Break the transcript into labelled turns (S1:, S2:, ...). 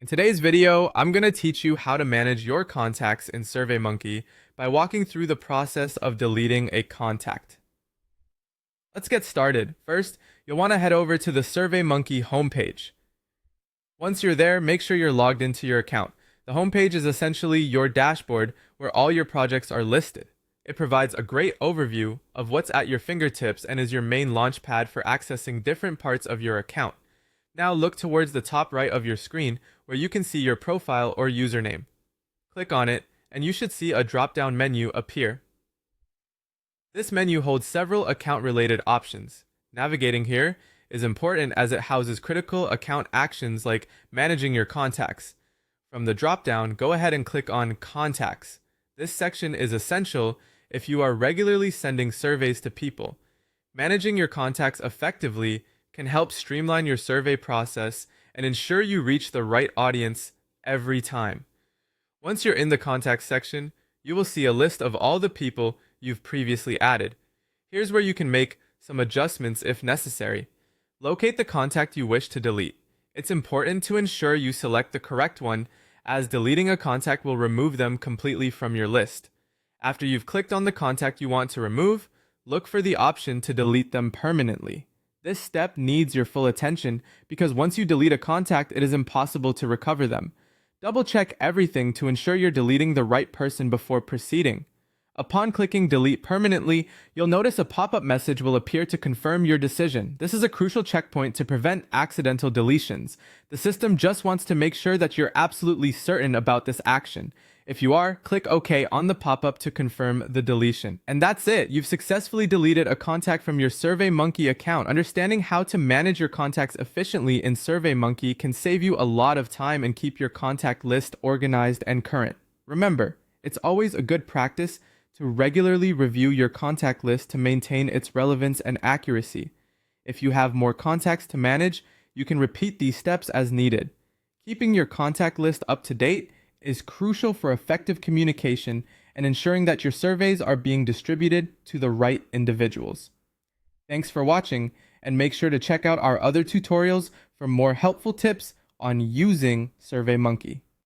S1: In today's video, I'm going to teach you how to manage your contacts in Surveymonkey by walking through the process of deleting a contact. Let's get started. First, you'll want to head over to the Surveymonkey homepage. Once you're there, make sure you're logged into your account. The homepage is essentially your dashboard where all your projects are listed. It provides a great overview of what's at your fingertips and is your main launchpad for accessing different parts of your account. Now look towards the top right of your screen where you can see your profile or username. Click on it and you should see a drop-down menu appear. This menu holds several account-related options. Navigating here is important as it houses critical account actions like managing your contacts. From the drop-down, go ahead and click on Contacts. This section is essential if you are regularly sending surveys to people. Managing your contacts effectively can help streamline your survey process and ensure you reach the right audience every time. Once you're in the Contacts section, you will see a list of all the people you've previously added. Here's where you can make some adjustments if necessary. Locate the contact you wish to delete. It's important to ensure you select the correct one, as deleting a contact will remove them completely from your list. After you've clicked on the contact you want to remove, look for the option to delete them permanently. This step needs your full attention because once you delete a contact, it is impossible to recover them. Double check everything to ensure you're deleting the right person before proceeding. Upon clicking delete permanently, you'll notice a pop-up message will appear to confirm your decision. This is a crucial checkpoint to prevent accidental deletions. The system just wants to make sure that you're absolutely certain about this action. If you are, click OK on the pop-up to confirm the deletion. And that's it! You've successfully deleted a contact from your Surveymonkey account. Understanding how to manage your contacts efficiently in Surveymonkey can save you a lot of time and keep your contact list organized and current. Remember, it's always a good practice to regularly review your contact list to maintain its relevance and accuracy. If you have more contacts to manage, you can repeat these steps as needed. Keeping your contact list up to date is crucial for effective communication and ensuring that your surveys are being distributed to the right individuals. Thanks for watching, and make sure to check out our other tutorials for more helpful tips on using Surveymonkey.